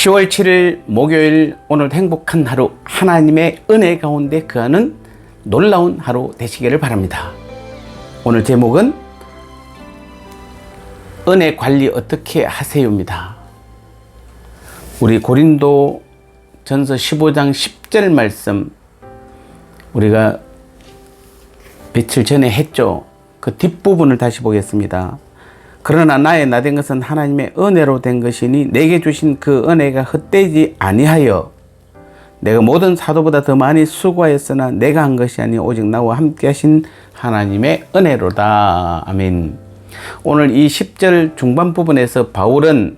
10월 7일 목요일, 오늘 행복한 하루, 하나님의 은혜 가운데 거하는 놀라운 하루 되시기를 바랍니다. 오늘 제목은 은혜 관리 어떻게 하세요입니다. 우리 고린도 전서 15장 10절 말씀, 우리가 며칠 전에 했죠. 그 뒷부분을 다시 보겠습니다. 그러나 나의 나된 것은 하나님의 은혜로 된 것이니 내게 주신 그 은혜가 헛되지 아니하여 내가 모든 사도보다 더 많이 수고하였으나 내가 한 것이 아니 오직 나와 함께 하신 하나님의 은혜로다. 아멘. 오늘 이 10절 중반 부분에서 바울은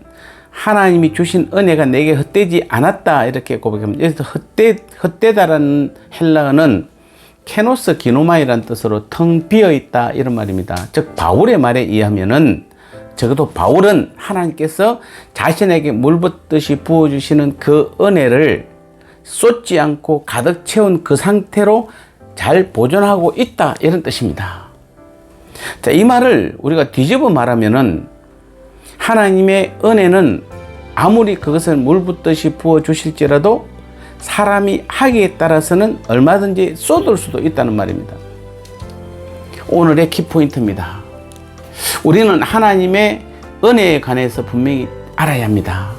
하나님이 주신 은혜가 내게 헛되지 않았다 이렇게 고백합니다. 여기서 헛되다라는 헬라어는 케노스 기노마이라는 뜻으로 텅 비어있다 이런 말입니다. 즉 바울의 말에 의하면은 적어도 바울은 하나님께서 자신에게 물 붓듯이 부어주시는 그 은혜를 쏟지 않고 가득 채운 그 상태로 잘 보존하고 있다 이런 뜻입니다. 자, 이 말을 우리가 뒤집어 말하면은 하나님의 은혜는 아무리 그것을 물 붓듯이 부어주실지라도 사람이 하기에 따라서는 얼마든지 쏟을 수도 있다는 말입니다. 오늘의 키포인트입니다. 우리는 하나님의 은혜에 관해서 분명히 알아야 합니다.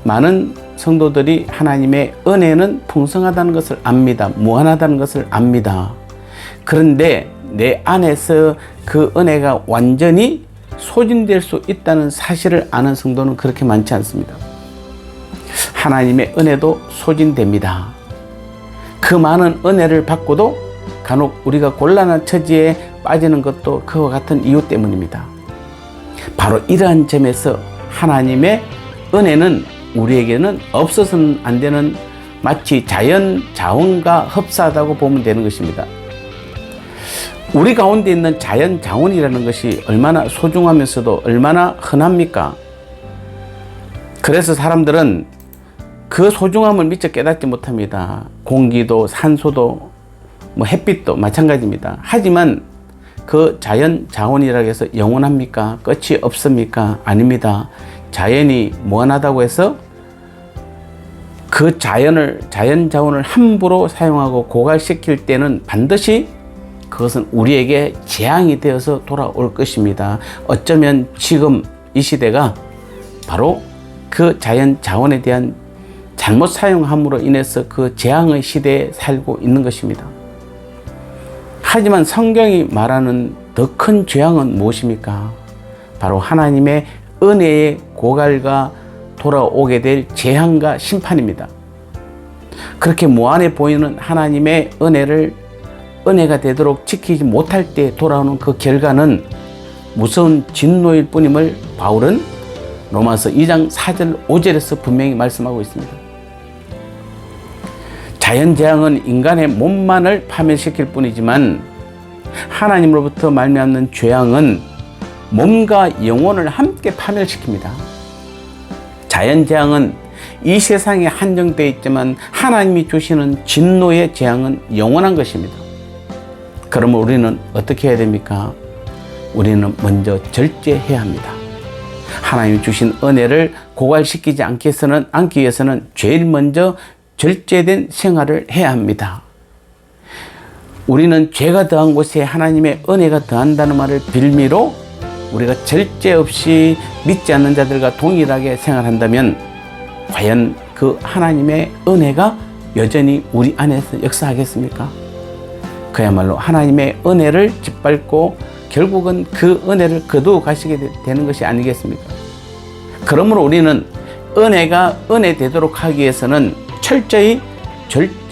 많은 성도들이 하나님의 은혜는 풍성하다는 것을 압니다. 무한하다는 것을 압니다. 그런데 내 안에서 그 은혜가 완전히 소진될 수 있다는 사실을 아는 성도는 그렇게 많지 않습니다. 하나님의 은혜도 소진됩니다. 그 많은 은혜를 받고도 간혹 우리가 곤란한 처지에 빠지는 것도 그와 같은 이유 때문입니다. 바로 이러한 점에서 하나님의 은혜는 우리에게는 없어서는 안 되는 마치 자연 자원과 흡사하다고 보면 되는 것입니다. 우리 가운데 있는 자연 자원이라는 것이 얼마나 소중하면서도 얼마나 흔합니까? 그래서 사람들은 그 소중함을 미처 깨닫지 못합니다. 공기도 산소도 햇빛도 마찬가지입니다. 하지만 그 자연 자원이라고 해서 영원합니까? 끝이 없습니까? 아닙니다. 자연이 무한하다고 해서 그 자연 자원을 함부로 사용하고 고갈시킬 때는 반드시 그것은 우리에게 재앙이 되어서 돌아올 것입니다. 어쩌면 지금 이 시대가 바로 그 자연 자원에 대한 잘못 사용함으로 인해서 그 재앙의 시대에 살고 있는 것입니다. 하지만 성경이 말하는 더 큰 재앙은 무엇입니까? 바로 하나님의 은혜의 고갈과 돌아오게 될 재앙과 심판입니다. 그렇게 무한해 보이는 하나님의 은혜가 되도록 지키지 못할 때 돌아오는 그 결과는 무서운 진노일 뿐임을 바울은 로마서 2장 4절 5절에서 분명히 말씀하고 있습니다. 자연재앙은 인간의 몸만을 파멸시킬 뿐이지만 하나님으로부터 말미암는 죄앙은 몸과 영혼을 함께 파멸시킵니다. 자연재앙은 이 세상에 한정되어 있지만 하나님이 주시는 진노의 재앙은 영원한 것입니다. 그러면 우리는 어떻게 해야 됩니까? 우리는 먼저 절제해야 합니다. 하나님이 주신 은혜를 고갈시키지 않기 위해서는 제일 먼저 절제된 생활을 해야 합니다. 우리는 죄가 더한 곳에 하나님의 은혜가 더한다는 말을 빌미로 우리가 절제 없이 믿지 않는 자들과 동일하게 생활한다면 과연 그 하나님의 은혜가 여전히 우리 안에서 역사하겠습니까? 그야말로 하나님의 은혜를 짓밟고 결국은 그 은혜를 거두어 가시게 되는 것이 아니겠습니까? 그러므로 우리는 은혜가 은혜 되도록 하기 위해서는 철저히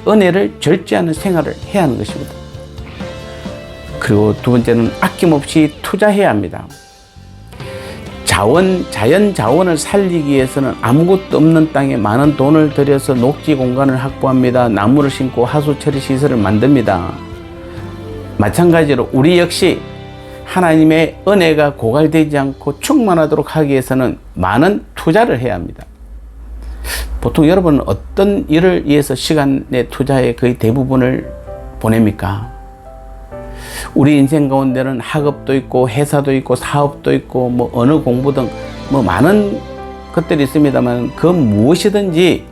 은혜를 절제하는 생활을 해야 하는 것입니다. 그리고 두 번째는 아낌없이 투자해야 합니다. 자연 자원을 살리기 위해서는 아무것도 없는 땅에 많은 돈을 들여서 녹지 공간을 확보합니다. 나무를 심고 하수 처리 시설을 만듭니다. 마찬가지로 우리 역시 하나님의 은혜가 고갈되지 않고 충만하도록 하기 위해서는 많은 투자를 해야 합니다. 보통 여러분은 어떤 일을 위해서 시간의 투자의 거의 대부분을 보냅니까? 우리 인생 가운데는 학업도 있고 회사도 있고 사업도 있고 어느 공부 등 많은 것들이 있습니다만 그 무엇이든지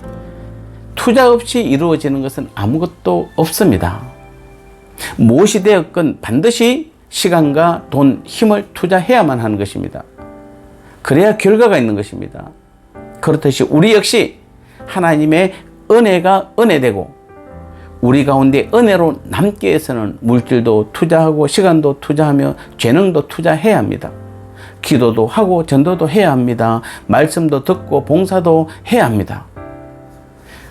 투자 없이 이루어지는 것은 아무것도 없습니다. 무엇이 되었건 반드시 시간과 돈, 힘을 투자해야만 하는 것입니다. 그래야 결과가 있는 것입니다. 그렇듯이 우리 역시 하나님의 은혜가 은혜되고 우리 가운데 은혜로 남게 해서는 물질도 투자하고 시간도 투자하며 재능도 투자해야 합니다. 기도도 하고 전도도 해야 합니다. 말씀도 듣고 봉사도 해야 합니다.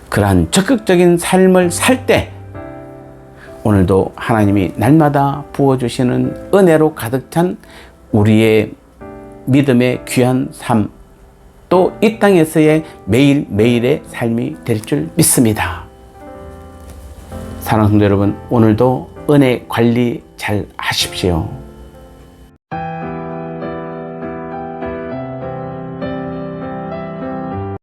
그러한 적극적인 삶을 살 때 오늘도 하나님이 날마다 부어주시는 은혜로 가득 찬 우리의 믿음의 귀한 삶, 또 이 땅에서의 매일매일의 삶이 될 줄 믿습니다. 사랑하는 성도 여러분, 오늘도 은혜 관리 잘 하십시오.